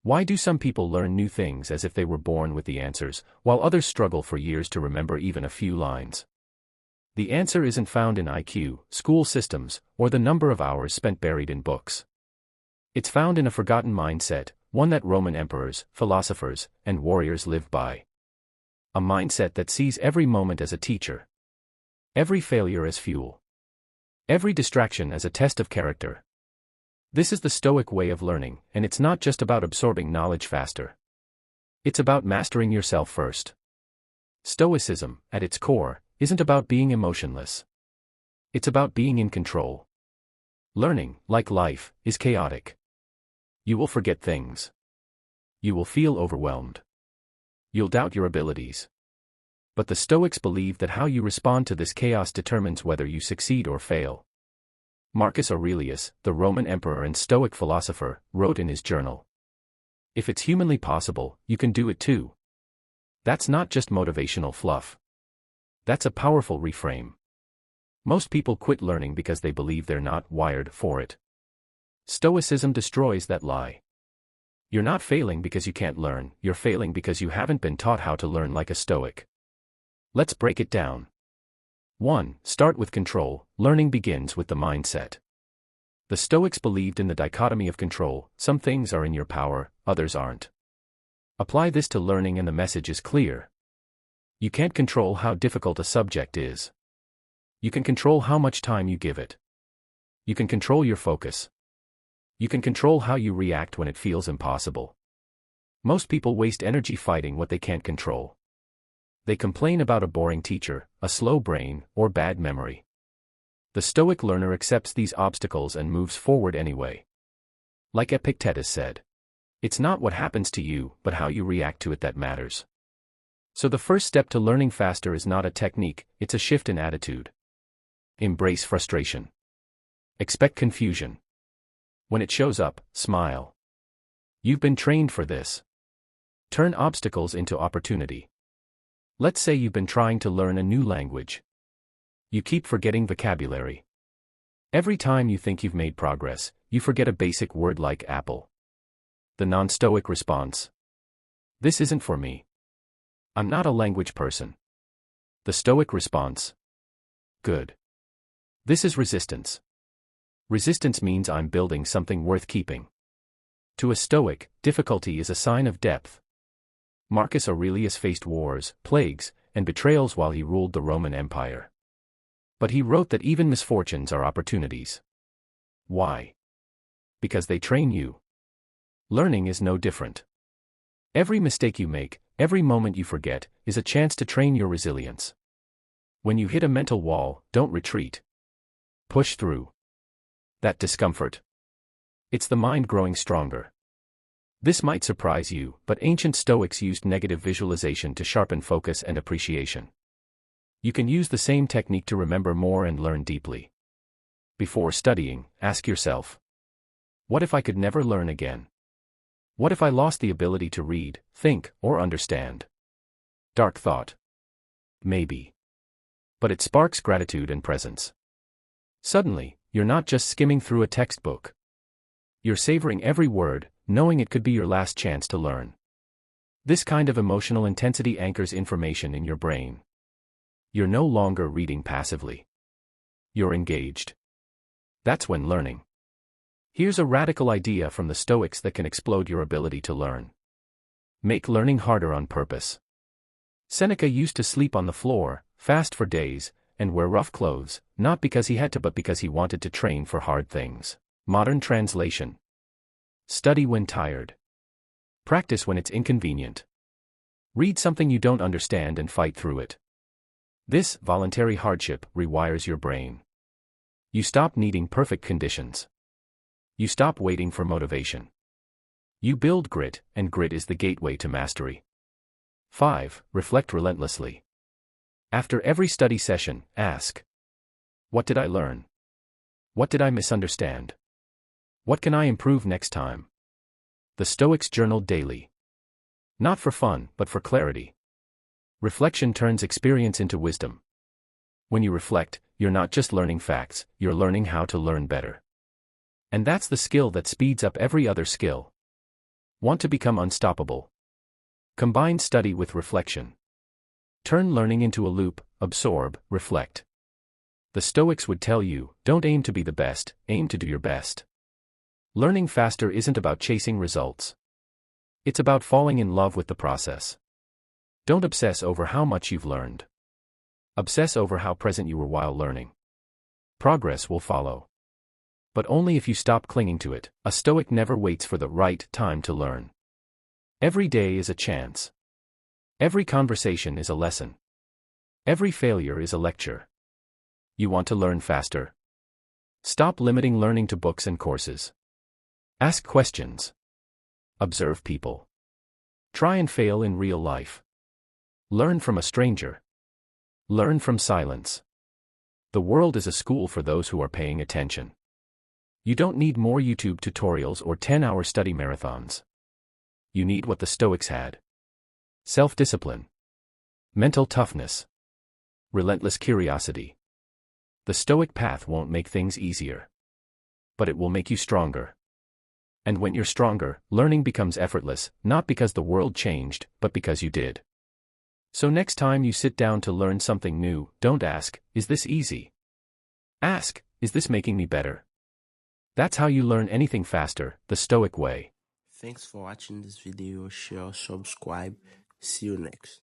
Why do some people learn new things as if they were born with the answers, while others struggle for years to remember even a few lines? The answer isn't found in IQ, school systems, or the number of hours spent buried in books. It's found in a forgotten mindset, one that Roman emperors, philosophers, and warriors lived by. A mindset that sees every moment as a teacher, every failure as fuel, every distraction as a test of character. This is the Stoic way of learning, and it's not just about absorbing knowledge faster. It's about mastering yourself first. Stoicism, at its core, isn't about being emotionless. It's about being in control. Learning, like life, is chaotic. You will forget things. You will feel overwhelmed. You'll doubt your abilities. But the Stoics believe that how you respond to this chaos determines whether you succeed or fail. Marcus Aurelius, the Roman emperor and Stoic philosopher, wrote in his journal, "If it's humanly possible, you can do it too." That's not just motivational fluff. That's a powerful reframe. Most people quit learning because they believe they're not wired for it. Stoicism destroys that lie. You're not failing because you can't learn, you're failing because you haven't been taught how to learn like a Stoic. Let's break it down. 1. Start with control. Learning begins with the mindset. The Stoics believed in the dichotomy of control: some things are in your power, others aren't. Apply this to learning and the message is clear. You can't control how difficult a subject is. You can control how much time you give it. You can control your focus. You can control how you react when it feels impossible. Most people waste energy fighting what they can't control. They complain about a boring teacher, a slow brain, or bad memory. The Stoic learner accepts these obstacles and moves forward anyway. Like Epictetus said, "It's not what happens to you, but how you react to it that matters." So the first step to learning faster is not a technique, it's a shift in attitude. Embrace frustration. Expect confusion. When it shows up, smile. You've been trained for this. Turn obstacles into opportunity. Let's say you've been trying to learn a new language. You keep forgetting vocabulary. Every time you think you've made progress, you forget a basic word like apple. The non-Stoic response: "This isn't for me. I'm not a language person." The Stoic response: "Good. This is resistance. Resistance means I'm building something worth keeping." To a Stoic, difficulty is a sign of depth. Marcus Aurelius faced wars, plagues, and betrayals while he ruled the Roman Empire. But he wrote that even misfortunes are opportunities. Why? Because they train you. Learning is no different. Every mistake you make, every moment you forget, is a chance to train your resilience. When you hit a mental wall, don't retreat. Push through. That discomfort. It's the mind growing stronger. This might surprise you, but ancient Stoics used negative visualization to sharpen focus and appreciation. You can use the same technique to remember more and learn deeply. Before studying, ask yourself, what if I could never learn again? What if I lost the ability to read, think, or understand? Dark thought. Maybe. But it sparks gratitude and presence. Suddenly, you're not just skimming through a textbook. You're savoring every word, knowing it could be your last chance to learn. This kind of emotional intensity anchors information in your brain. You're no longer reading passively. You're engaged. That's when learning. Here's a radical idea from the Stoics that can explode your ability to learn. Make learning harder on purpose. Seneca used to sleep on the floor, fast for days, and wear rough clothes, not because he had to but because he wanted to train for hard things. Modern translation. Study when tired. Practice when it's inconvenient. Read something you don't understand and fight through it. This voluntary hardship rewires your brain. You stop needing perfect conditions. You stop waiting for motivation. You build grit, and grit is the gateway to mastery. 5. Reflect relentlessly. After every study session, ask, what did I learn? What did I misunderstand? What can I improve next time? The Stoics journaled daily. Not for fun, but for clarity. Reflection turns experience into wisdom. When you reflect, you're not just learning facts, you're learning how to learn better. And that's the skill that speeds up every other skill. Want to become unstoppable? Combine study with reflection. Turn learning into a loop, absorb, reflect. The Stoics would tell you, don't aim to be the best, aim to do your best. Learning faster isn't about chasing results. It's about falling in love with the process. Don't obsess over how much you've learned. Obsess over how present you were while learning. Progress will follow. But only if you stop clinging to it. A Stoic never waits for the right time to learn. Every day is a chance. Every conversation is a lesson. Every failure is a lecture. You want to learn faster? Stop limiting learning to books and courses. Ask questions. Observe people. Try and fail in real life. Learn from a stranger. Learn from silence. The world is a school for those who are paying attention. You don't need more YouTube tutorials or 10-hour study marathons. You need what the Stoics had. Self-discipline. Mental toughness. Relentless curiosity. The Stoic path won't make things easier. But it will make you stronger. And when you're stronger, learning becomes effortless, not because the world changed, but because you did. So next time you sit down to learn something new, don't ask, is this easy? Ask, is this making me better? That's how you learn anything faster, the Stoic way. Thanks for watching this video, share, subscribe, see you next.